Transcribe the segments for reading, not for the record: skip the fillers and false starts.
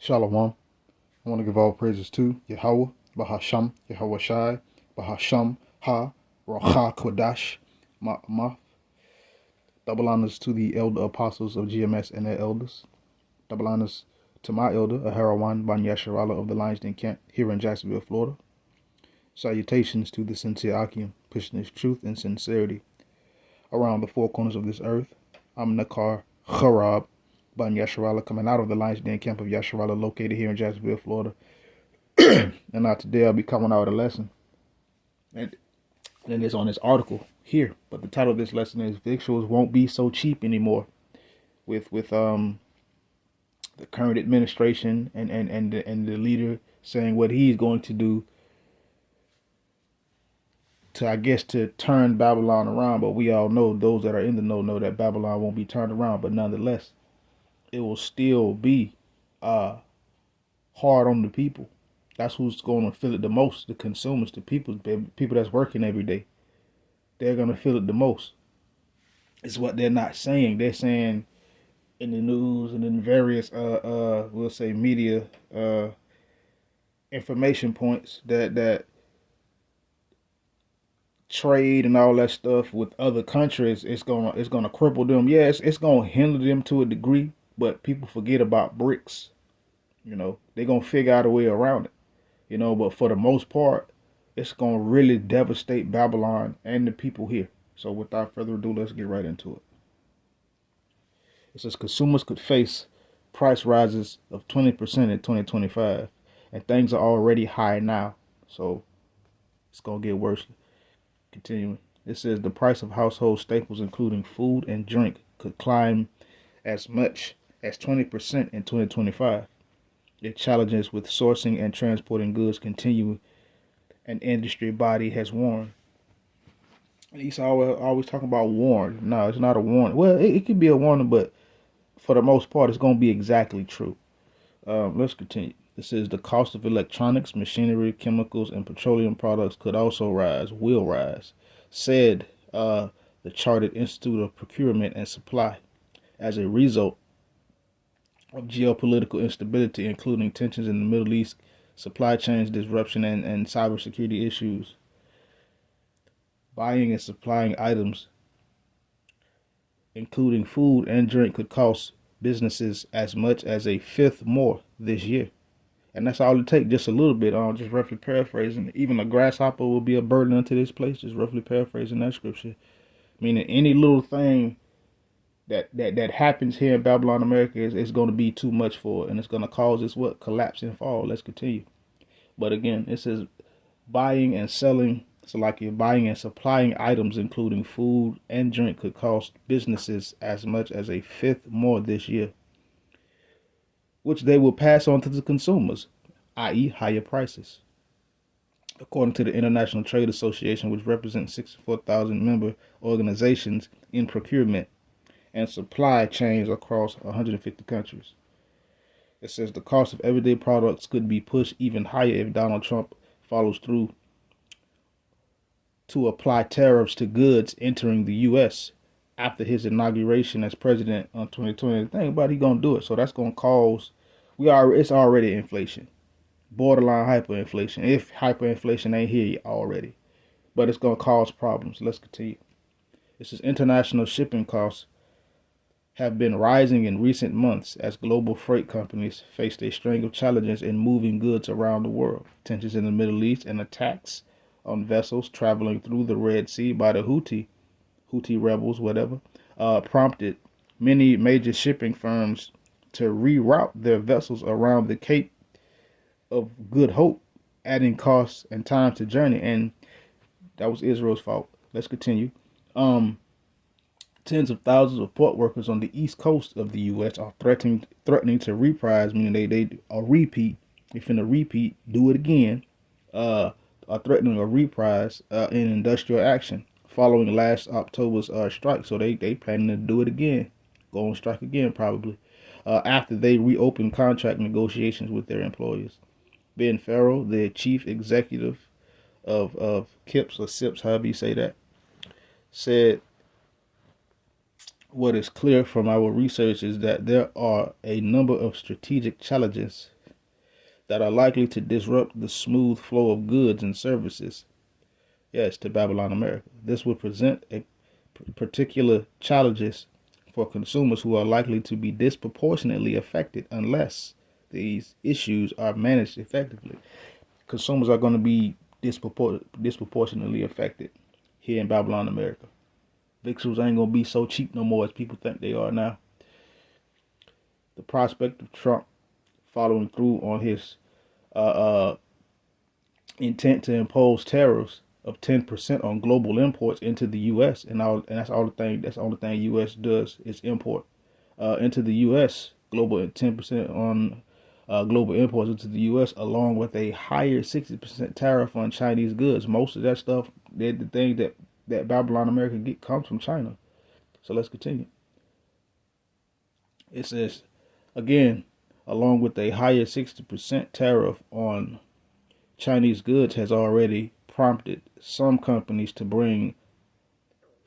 Shalom. I want to give all praises to Yahweh, Bahasham, Yahweh Shai, Bahasham, Ha, Racha Kodash, Ma'amah. Double honors to the elder apostles of GMS and their elders. Double honors to my elder, Aharawan Ban Yasharala of the Lions Den Camp here in Jacksonville, Florida. Salutations to the sincere Akim, pushing his truth and sincerity around the four corners of this earth. I'm Nakar Harab Ban Yasharala, coming out of the Lions Den Camp of Yasharala, located here in Jacksonville, Florida. And now today I'll be coming out with a lesson. And it's on this article here. But the title of this lesson is Victuals Won't Be So Cheap Anymore. With the current administration and the leader saying what he's going to do to turn Babylon around. But we all know, those that are in the know that Babylon won't be turned around. But nonetheless, it will still be hard on the people. That's who's going to feel it the most, the consumers, the people that's working every day. They're going to feel it the most. It's what they're not saying. They're saying in the news and in various, we'll say media information points that trade and all that stuff with other countries, it's gonna cripple them. Yeah, it's gonna hinder them to a degree, but people forget about BRICS. They're gonna figure out a way around it. But for the most part, it's going to really devastate Babylon and the people here. So without further ado, let's get right into it. It says consumers could face price rises of 20% in 2025, and things are already high now. So it's going to get worse. Continuing. It says the price of household staples, including food and drink, could climb as much as 20% in 2025. The challenges with sourcing and transporting goods continue, an industry body has warned. He's always talking about warn. No, it's not a warning. Well, it could be a warning, but for the most part, it's going to be exactly true. Let's continue. It says the cost of electronics, machinery, chemicals, and petroleum products could also will rise, said the Chartered Institute of Procurement and Supply, as a result of geopolitical instability, including tensions in the Middle East, supply chains disruption, and cybersecurity issues. Buying and supplying items, including food and drink, could cost businesses as much as a fifth more this year. And that's all it takes, just a little bit. Just roughly paraphrasing. Even a grasshopper will be a burden unto this place, just roughly paraphrasing that scripture. Meaning any little thing that happens here in Babylon, America, is going to be too much for it, and it's going to cause this collapse and fall. Let's continue. But again, it says buying and selling, so like you're buying and supplying items, including food and drink, could cost businesses as much as a fifth more this year, which they will pass on to the consumers, i.e. higher prices. According to the International Trade Association, which represents 64,000 member organizations in procurement and supply chains across 150 countries. It says the cost of everyday products could be pushed even higher if Donald Trump follows through to apply tariffs to goods entering the U.S. after his inauguration as president on 2020. Think about it, he's going to do it. So that's going to cause, it's already inflation. Borderline hyperinflation. If hyperinflation ain't here already. But it's going to cause problems. Let's continue. It says international shipping costs have been rising in recent months as global freight companies faced a string of challenges in moving goods around the world. Tensions in the Middle East and attacks on vessels traveling through the Red Sea by the Houthi rebels, prompted many major shipping firms to reroute their vessels around the Cape of Good Hope, adding costs and time to journey. And that was Israel's fault. Let's continue. Tens of thousands of port workers on the east coast of the U.S. are threatening to reprise, meaning they are repeat. If in a repeat, do it again. Are threatening a reprise in industrial action following last October's strike. So they planning to do it again, go on strike again probably after they reopen contract negotiations with their employers. Ben Farrell, the chief executive of KIPS or SIPS, however you say that, said What is clear from our research is that there are a number of strategic challenges that are likely to disrupt the smooth flow of goods and services, yes, to Babylon America. This will present a particular challenges for consumers who are likely to be disproportionately affected unless these issues are managed effectively. Consumers are going to be disproportionately affected here in Babylon America. Victuals ain't going to be so cheap no more as people think they are now. The prospect of Trump following through on his uh, intent to impose tariffs of 10% on global imports into the U.S. and that's all the thing. That's the only thing U.S. does is import into the U.S. Global 10% on global imports into the U.S. along with a higher 60% tariff on Chinese goods. Most of that stuff, the thing that Babylon America get comes from China. So let's continue. It says again, along with a higher 60% tariff on Chinese goods has already prompted some companies to bring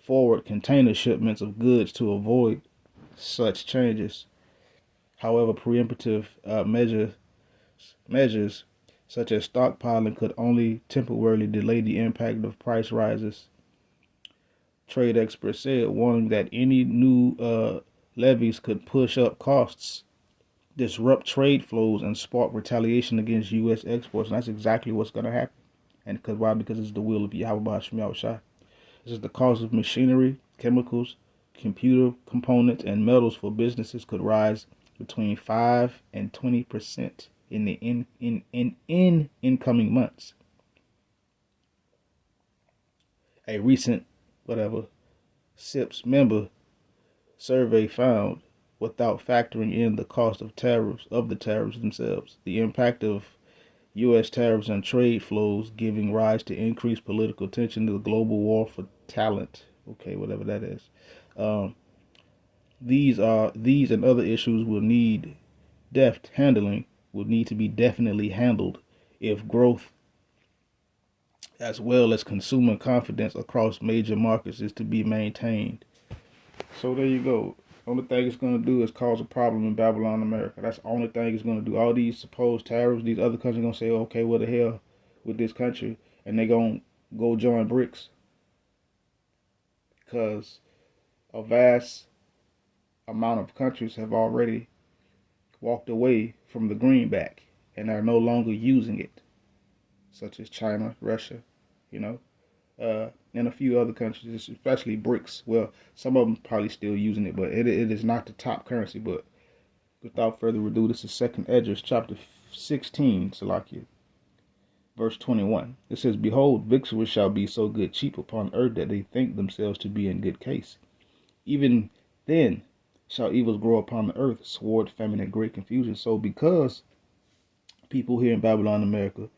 forward container shipments of goods to avoid such changes. However, preemptive measures such as stockpiling could only temporarily delay the impact of price rises. Trade experts said, warning that any new levies could push up costs, disrupt trade flows, and spark retaliation against U.S. exports. And that's exactly what's going to happen. And because why? Because it's the will of Yahweh B'Hashem Yahushua. This is the cost of machinery, chemicals, computer components, and metals for businesses could rise between 5 and 20% in the in incoming months. A recent SIPS member survey found, without factoring in the cost of the tariffs themselves, the impact of U.S. tariffs and trade flows giving rise to increased political tension to the global war for talent. Okay, whatever that is. These and other issues will need will need to be definitely handled if growth as well as consumer confidence across major markets is to be maintained. So there you go. Only thing it's going to do is cause a problem in Babylon, America. That's the only thing it's going to do. All these supposed tariffs, these other countries going to say, okay, what the hell with this country? And they going to go join BRICS. Because a vast amount of countries have already walked away from the greenback and are no longer using it. Such as China, Russia, and a few other countries, especially BRICS. Well, some of them probably still using it, but it is not the top currency. But without further ado, this is 2nd Esdras, chapter 16, Salakia, verse 21. It says, Behold, victuals shall be so good cheap upon earth that they think themselves to be in good case. Even then shall evils grow upon the earth, sword, famine, and great confusion. So because people here in Babylon, America,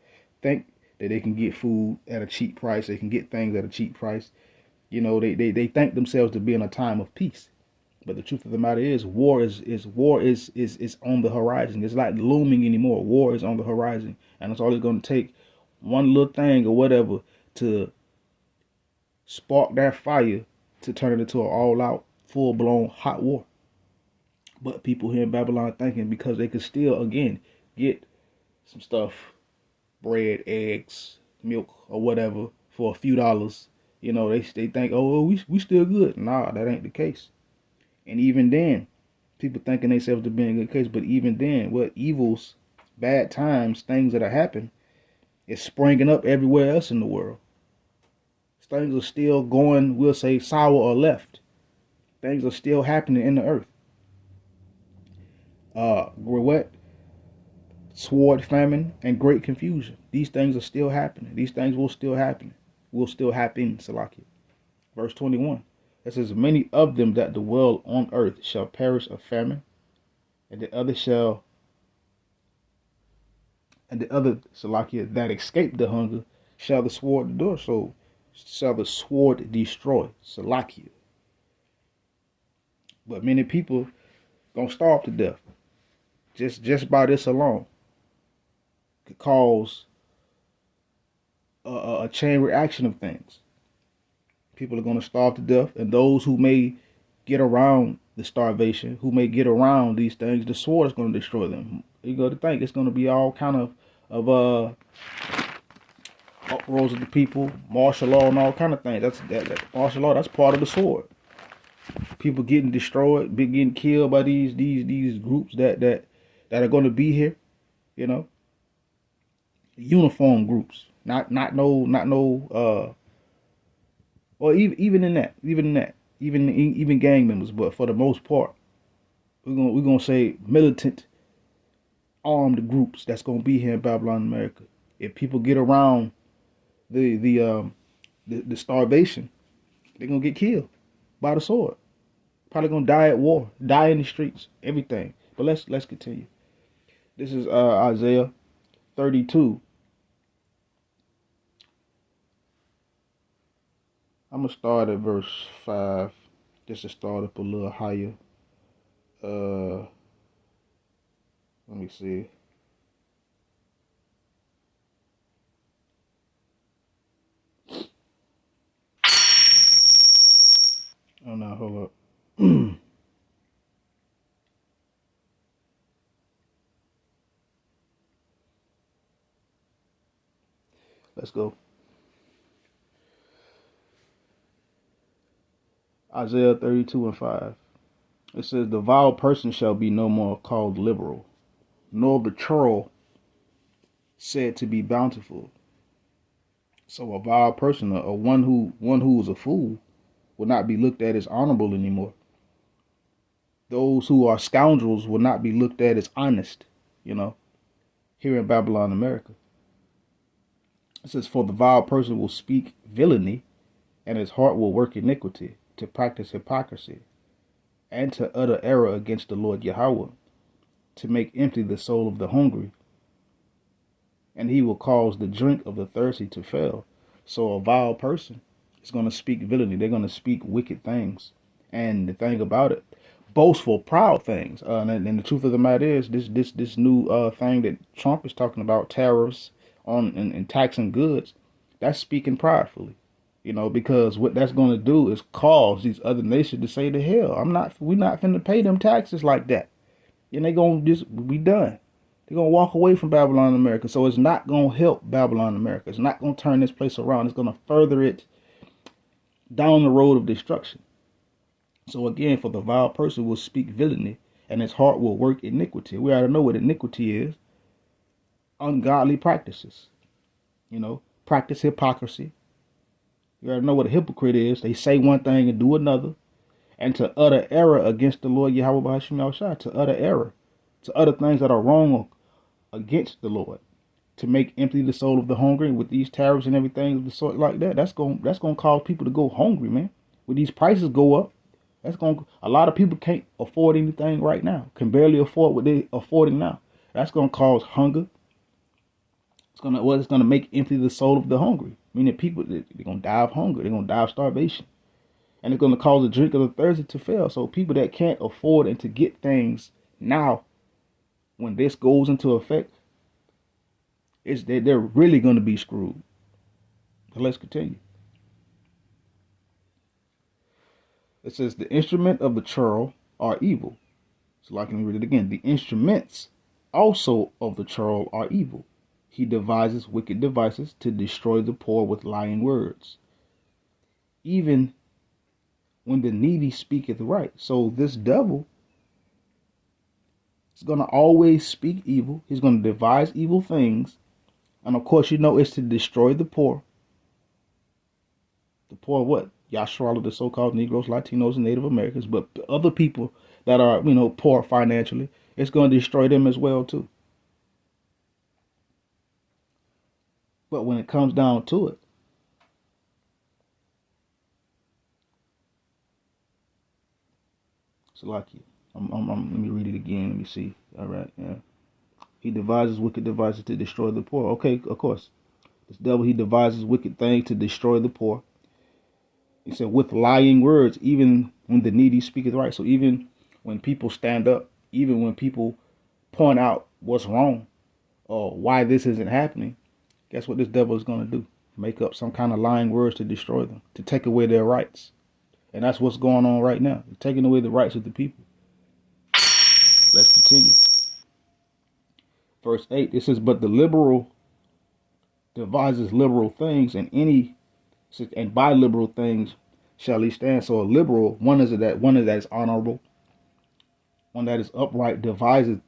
think that they can get food at a cheap price, they can get things at a cheap price. They think themselves to be in a time of peace. But the truth of the matter is war is on the horizon. It's not looming anymore. War is on the horizon. And it's always going to take one little thing or whatever to spark that fire to turn it into an all-out, full-blown hot war. But people here in Babylon thinking because they could still, again, get some stuff, bread, eggs, milk, or whatever for a few dollars, they think, oh, we still good. Nah, that ain't the case. And even then, people thinking themselves to be in a good case, but even then, what evils, bad times, things that are happening, is springing up everywhere else in the world. Things are still going, we'll say, sour or left. Things are still happening in the earth. What? Sword, famine, and great confusion. These things are still happening. These things will still happen. Will still happen, Salakia. Verse 21. It says, Many of them that dwell on earth shall perish of famine, and the other Salakia, that escape the hunger, shall the sword endure. So shall the sword destroy, Salakia. But many people gonna starve to death. Just by this alone could cause a chain reaction of things. People are going to starve to death, and those who may get around the starvation, who may get around these things, the sword is going to destroy them. You got to think it's going to be all kind of uproars of the people, martial law, and all kind of things. That martial law. That's part of the sword. People getting destroyed, getting killed by these groups that are going to be here. You know, uniform groups, not no or even gang members, but for the most part, we're gonna say militant armed groups that's gonna be here in Babylon, America. If people get around the starvation, they're gonna get killed by the sword. Probably gonna die at war, die in the streets, everything. But let's continue. This is Isaiah 32. I'm gonna start at verse 5, just to start up a little higher. Let me see. Oh no, hold up. Let's go. Isaiah 32 and 5. It says, "The vile person shall be no more called liberal, nor the churl said to be bountiful." So a vile person, or one who is a fool, will not be looked at as honorable anymore. Those who are scoundrels will not be looked at as honest, here in Babylon, America. It says, "For the vile person will speak villainy, and his heart will work iniquity, to practice hypocrisy, and to utter error against the Lord Yahweh, to make empty the soul of the hungry, and he will cause the drink of the thirsty to fail." So a vile person is going to speak villainy. They're going to speak wicked things. And the thing about it, boastful, proud things. And the truth of the matter is, this new thing that Trump is talking about, tariffs on and taxing goods, that's speaking pridefully. Because what that's going to do is cause these other nations to say, to hell, we're not finna pay them taxes like that. And they're going to just be done. They're going to walk away from Babylon, America. So it's not going to help Babylon, America. It's not going to turn this place around. It's going to further it down the road of destruction. So again, for the vile person will speak villainy, and his heart will work iniquity. We ought to know what iniquity is. Ungodly practices. Practice hypocrisy. You ought to know what a hypocrite is. They say one thing and do another. And to utter error against the Lord Yahweh B'Hashem Yahushua. To utter error. To utter things that are wrong against the Lord. To make empty the soul of the hungry with these tariffs and everything of the sort like that. That's going to cause people to go hungry, man. When these prices go up, a lot of people can't afford anything right now. Can barely afford what they're affording now. That's going to cause hunger. It's going to make empty the soul of the hungry. Meaning people, they're going to die of hunger. They're going to die of starvation. And it's going to cause the drink of the thirsty to fail. So people that can't afford and to get things now, when this goes into effect, they're really going to be screwed. So let's continue. It says, "The instrument of the churl are evil." So I can read it again. "The instruments also of the churl are evil. He devises wicked devices to destroy the poor with lying words, even when the needy speaketh right." So this devil is going to always speak evil. He's going to devise evil things. And of course, it's to destroy the poor. The poor what? Yashara, the so-called Negroes, Latinos, and Native Americans. But other people that are, poor financially, it's going to destroy them as well, too. But when it comes down to it, so let me read it again. Let me see. All right, yeah. He devises wicked devices to destroy the poor. Okay, of course. This devil, he devises wicked things to destroy the poor. He said, with lying words, even when the needy speaketh right. So even when people stand up, even when people point out what's wrong or why this isn't happening, guess what this devil is going to do? Make up some kind of lying words to destroy them, to take away their rights. And that's what's going on right now. They're taking away the rights of the people. Let's continue. Verse 8, it says, but the liberal devises liberal things, and by liberal things shall he stand. So a liberal, one is that is honorable, one that is upright, devises,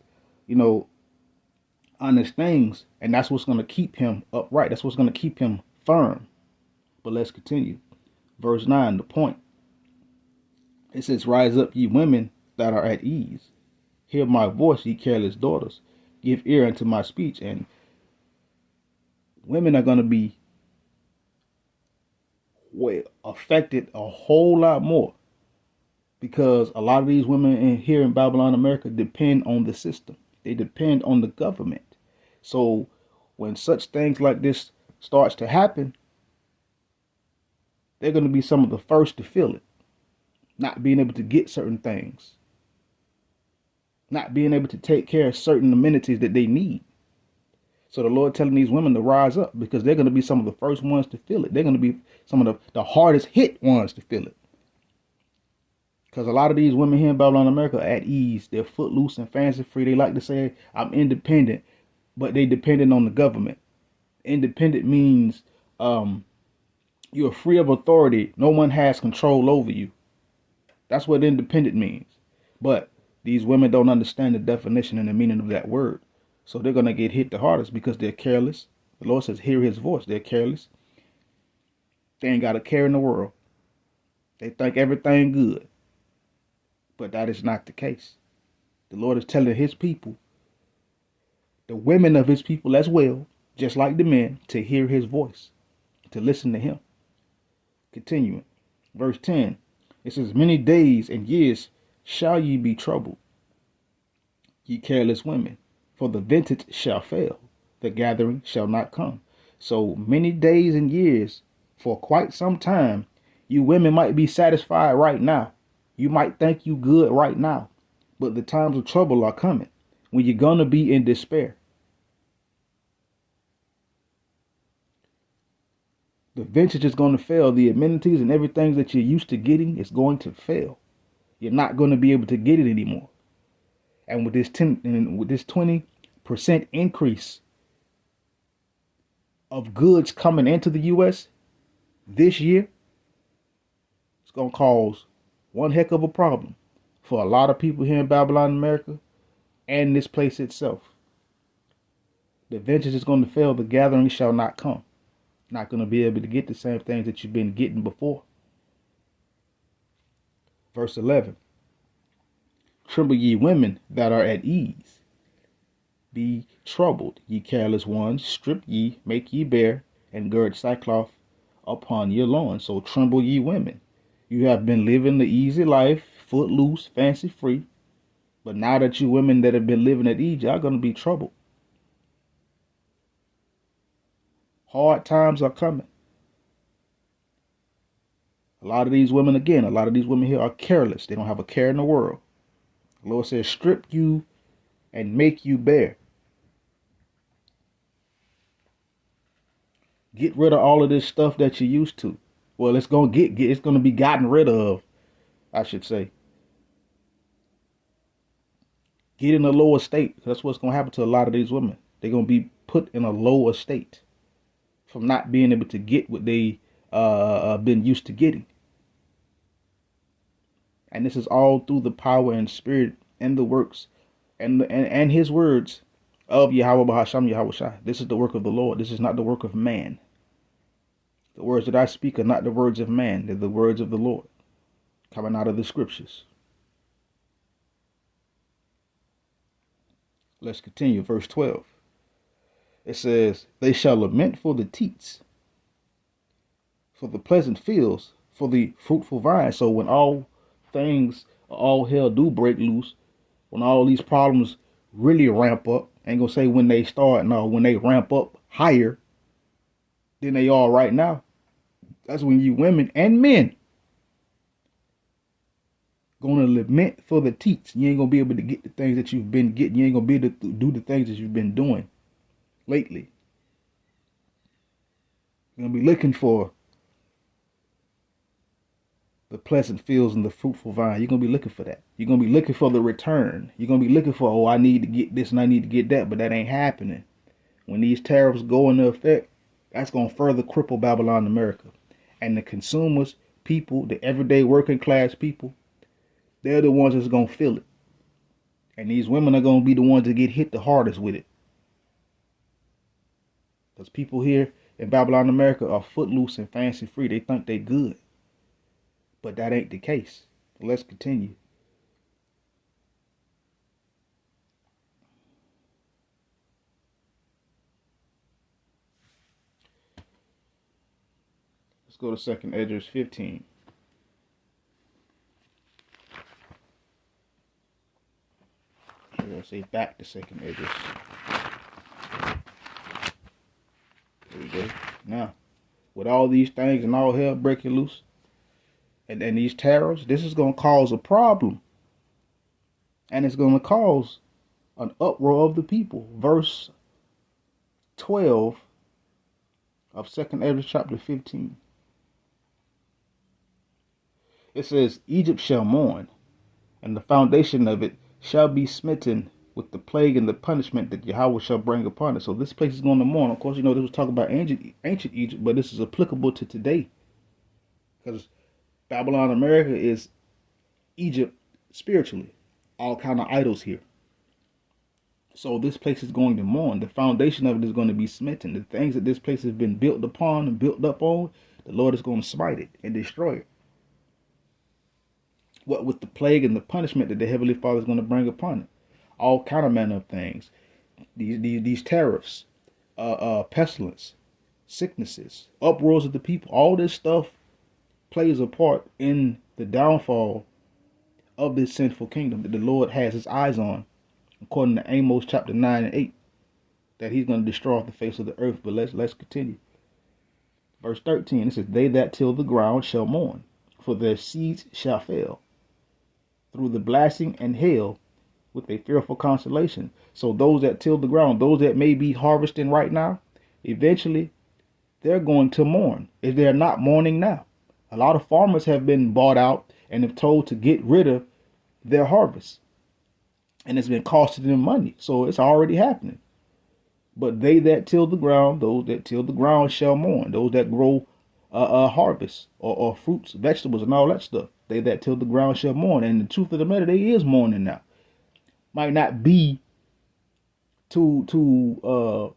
honest things, and that's what's going to keep him upright. That's what's going to keep him firm. But let's continue. Verse 9, the point. It says, rise up, ye women that are at ease. Hear my voice, ye careless daughters. Give ear unto my speech. And women are going to be affected a whole lot more, because a lot of these women here in Babylon, America, depend on the system. They depend on the government. So when such things like this starts to happen, they're going to be some of the first to feel it. Not being able to get certain things. Not being able to take care of certain amenities that they need. So the Lord telling these women to rise up, because they're going to be some of the first ones to feel it. They're going to be some of the hardest hit ones to feel it. Because a lot of these women here in Babylon, America, are at ease. They're footloose and fancy free. They like to say, I'm independent, but they dependent on the government. Independent means you're free of authority. No one has control over you. That's what independent means. But these women don't understand the definition and the meaning of that word. So they're going to get hit the hardest because they're careless. The Lord says, hear his voice. They're careless. They ain't got a care in the world. They think everything good. But that is not the case. The Lord is telling his people, the women of his people as well, just like the men, to hear his voice, to listen to him. Continuing. Verse 10. It says, many days and years shall ye be troubled, ye careless women, for the vintage shall fail, the gathering shall not come. So many days and years, for quite some time, you women might be satisfied right now. You might think you good right now, but the times of trouble are coming when you're going to be in despair. The vintage is going to fail. The amenities and everything that you're used to getting is going to fail. You're not going to be able to get it anymore. And with this 20% increase of goods coming into the U.S. this year, it's going to cause one heck of a problem for a lot of people here in Babylon, America, and this place itself. The vintage is going to fail. The gathering shall not come. Not going to be able to get the same things that you've been getting before. Verse 11. Tremble ye women that are at ease. Be troubled, ye careless ones. Strip ye, make ye bare, and gird sackcloth upon your loins. So tremble ye women. You have been living the easy life, footloose, fancy free. But now that you women that have been living at ease, y'all going to be troubled. Hard times are coming. A lot of these women here are careless. They don't have a care in the world. The Lord says, strip you and make you bare. Get rid of all of this stuff that you're used to. Well, it's going to be gotten rid of, I should say. Get in a lower state. That's what's going to happen to a lot of these women. They're going to be put in a lower state from not being able to get what they been used to getting. And this is all through the power and spirit and the works and his words of Yahweh Bahasham Yahweh Shai. This is the work of the Lord. This is not the work of man. The words that I speak are not the words of man. They're the words of the Lord coming out of the scriptures. Let's continue. Verse 12. It says, they shall lament for the teats, for the pleasant fields, for the fruitful vine. So when all hell do break loose, when all these problems really ramp up, I ain't gonna say when they start, no, when they ramp up higher than they are right now, that's when you women and men gonna lament for the teats. You ain't gonna be able to get the things that you've been getting. You ain't gonna be able to do the things that you've been doing lately. You're gonna be looking for the pleasant fields and the fruitful vine. You're going to be looking for that. You're going to be looking for the return. You're going to be looking for, oh, I need to get this and I need to get that, but that ain't happening. When these tariffs go into effect, that's going to further cripple Babylon America. And the consumers, people, the everyday working class people, they're the ones that's going to feel it. And these women are going to be the ones that get hit the hardest with it. Because people here in Babylon America are footloose and fancy free. They think they good. But that ain't the case. Let's continue. Let's go to 2nd Esdras 15. I say back to 2nd Esdras. There we go. Now, with all these things and all hell breaking loose, and these tariffs, this is going to cause a problem. And it's going to cause an uproar of the people. Verse 12 of 2nd Esdras chapter 15. It says, Egypt shall mourn, and the foundation of it shall be smitten with the plague and the punishment that Yahweh shall bring upon it. So this place is going to mourn. Of course, this was talking about ancient Egypt, but this is applicable to today. Because Babylon America is Egypt spiritually. All kind of idols here. So this place is going to mourn. The foundation of it is going to be smitten. The things that this place has been built upon and built up on, the Lord is going to smite it and destroy it. What with the plague and the punishment that the Heavenly Father is going to bring upon it. All kind of manner of things. These tariffs, pestilence, sicknesses, uproars of the people. All this stuff plays a part in the downfall of this sinful kingdom that the Lord has his eyes on, according to Amos chapter 9 and 8, that he's going to destroy off the face of the earth. But let's continue. Verse 13, it says, They that till the ground shall mourn, for their seeds shall fail, through the blasting and hail, with a fearful consolation. So those that till the ground, those that may be harvesting right now, eventually they're going to mourn if they're not mourning now. A lot of farmers have been bought out and have told to get rid of their harvest. And it's been costing them money. So it's already happening. But they that till the ground, those that till the ground shall mourn. Those that grow harvest or fruits, vegetables and all that stuff. They that till the ground shall mourn. And the truth of the matter, they is mourning now. Might not be to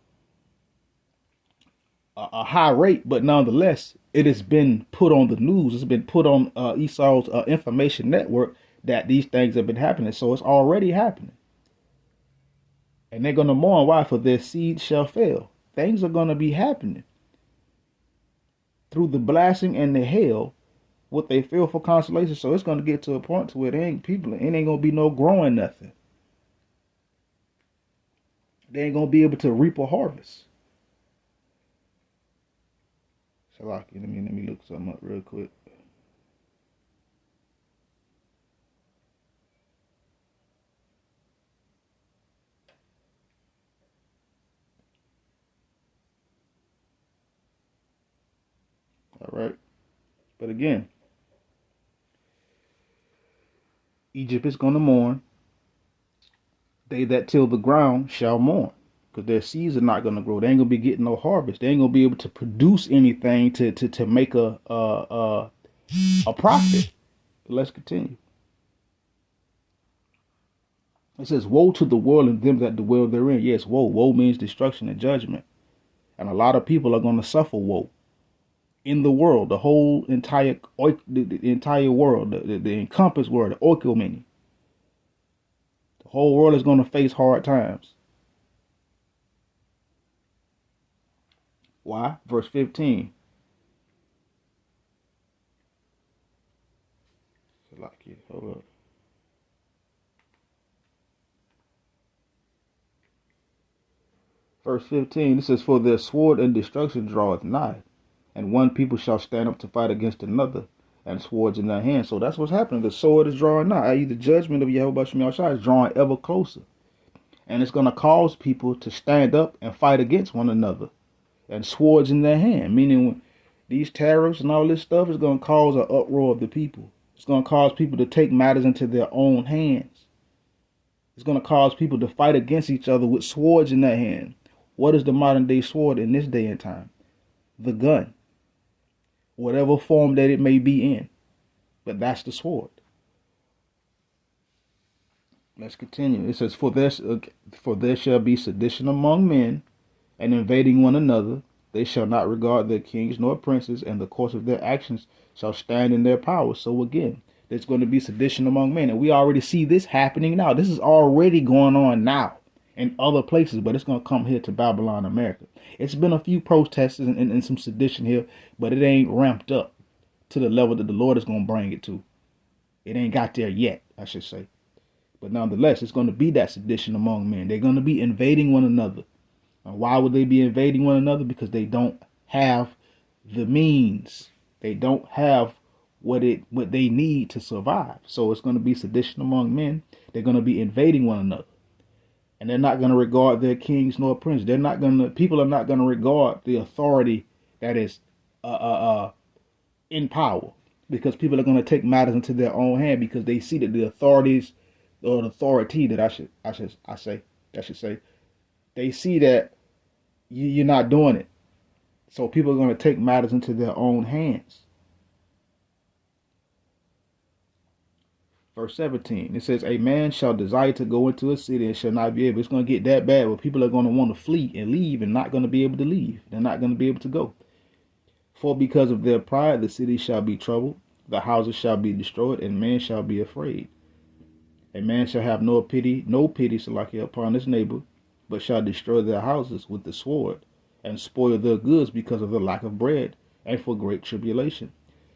a high rate, but nonetheless, it has been put on the news. It's been put on Esau's information network that these things have been happening. So it's already happening. And they're going to mourn. Why? For their seed shall fail. Things are going to be happening through the blasting and the hail with a fearful consolation. So it's going to get to a point to where it ain't going to be no growing nothing. They ain't going to be able to reap a harvest. So let me look something up real quick. All right. But again, Egypt is going to mourn. They that till the ground shall mourn, because their seeds are not going to grow. They ain't going to be getting no harvest. They ain't going to be able to produce anything to make a profit. But let's continue. It says, Woe to the world and them that dwell therein. Yes, woe. Woe means destruction and judgment. And a lot of people are going to suffer woe. In the world, the whole entire world, the encompassed world, the oikoumene. The whole world is going to face hard times. Why? Verse 15. Hold up. Verse 15, it says, For their sword and destruction draweth nigh, and one people shall stand up to fight against another, and swords in their hands. So that's what's happening. The sword is drawing nigh. I.e., the judgment of Yahweh Shem Yahshua is drawing ever closer. And it's going to cause people to stand up and fight against one another, and swords in their hand. Meaning These tariffs and all this stuff is going to cause an uproar of the people. It's going to cause people to take matters into their own hands. It's going to cause people to fight against each other with swords in their hand. What is the modern day sword in this day and time? The gun. Whatever form that it may be in. But that's the sword. Let's continue. It says, For there shall be sedition among men, and invading one another. They shall not regard their kings nor princes, and the course of their actions shall stand in their power. So again, there's going to be sedition among men. And we already see this happening now. This is already going on now in other places, but it's going to come here to Babylon, America. It's been a few protests and some sedition here, but it ain't ramped up to the level that the Lord is going to bring it to. It ain't got there yet, I should say. But nonetheless, it's going to be that sedition among men. They're going to be invading one another. And why would they be invading one another? Because they don't have the means. They don't have what they need to survive. So it's going to be sedition among men. They're going to be invading one another. And they're not going to regard their kings nor princes. People are not going to regard the authority that is in power. Because people are going to take matters into their own hand because they see that the authorities, or the authority that I should say, they see that you're not doing it. So people are going to take matters into their own hands. Verse 17, it says, a man shall desire to go into a city and shall not be able. It's going to get that bad where people are going to want to flee and leave and not going to be able to leave. They're not going to be able to go. For because of their pride, the city shall be troubled, the houses shall be destroyed, and men shall be afraid. A man shall have no pity, Salakia, upon his neighbor, but shall destroy their houses with the sword, and spoil their goods because of the lack of bread, and for great tribulation.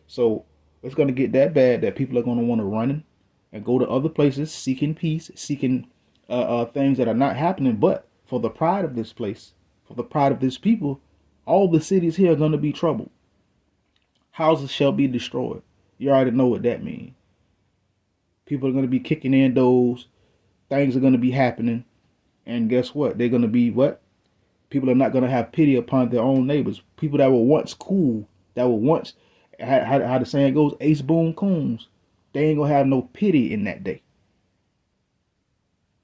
So it's going to get that bad that people are going to want to run and go to other places, seeking peace, seeking things that are not happening. But for the pride of this place, for the pride of this people, all the cities here are going to be troubled. Houses shall be destroyed. You already know what that means. People are going to be kicking in doors. Things are going to be happening. And guess what? They're going to be what? People are not going to have pity upon their own neighbors. People that were once cool, that were once, how the saying goes, ace boon coons. They ain't going to have no pity in that day.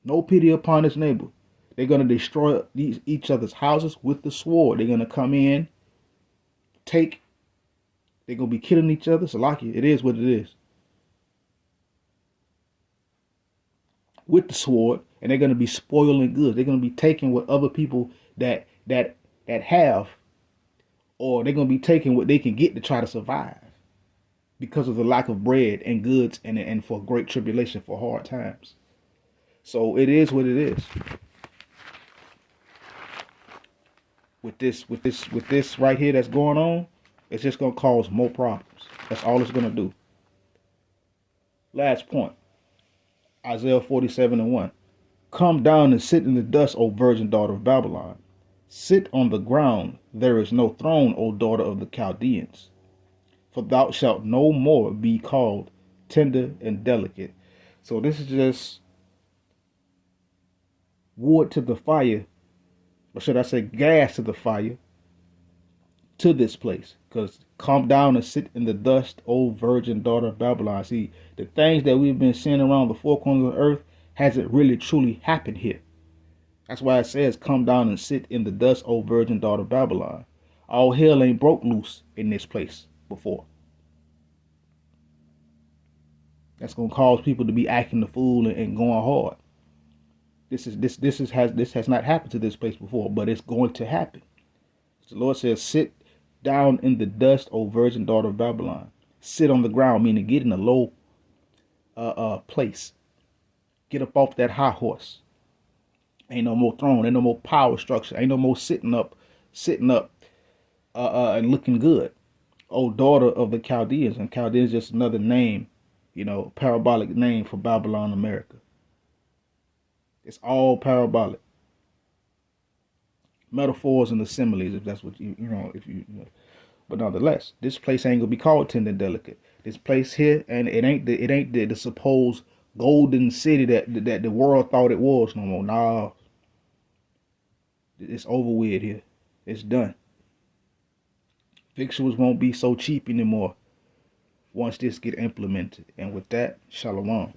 No pity upon his neighbor. They're going to destroy each other's houses with the sword. They're going to come in, they're going to be killing each other. So like it is what it is. With the sword, and they're going to be spoiling goods. They're going to be taking what other people that have, or they're going to be taking what they can get to try to survive because of the lack of bread and goods and for great tribulation, for hard times. So it is what it is. With this right here that's going on, it's just going to cause more problems. That's all it's going to do. Last point. Isaiah 47:1. Come down and sit in the dust, O virgin daughter of Babylon. Sit on the ground. There is no throne, O daughter of the Chaldeans. For thou shalt no more be called tender and delicate. So this is just wood to the fire, or should I say gas to the fire, to this place. Because come down and sit in the dust, O virgin daughter of Babylon. See, the things that we've been seeing around the four corners of the earth hasn't really truly happened here. That's why it says, come down and sit in the dust, O virgin daughter of Babylon. All hell ain't broke loose in this place before. That's going to cause people to be acting the fool and going hard. This has not happened to this place before, but it's going to happen. The Lord says, sit down in the dust, O virgin daughter of Babylon. Sit on the ground, meaning get in a low place. Get up off that high horse. Ain't no more throne. Ain't no more power structure. Ain't no more sitting up, and looking good. O daughter of the Chaldeans. And Chaldeans is just another name, parabolic name for Babylon, America. It's all parabolic. Metaphors and similes, if that's what But nonetheless, this place ain't gonna be called tender and delicate. This place here, and it ain't the supposed golden city that the world thought it was no more. Nah, it's over with here. It's done. Victuals won't be so cheap anymore once this get implemented. And with that, shalom.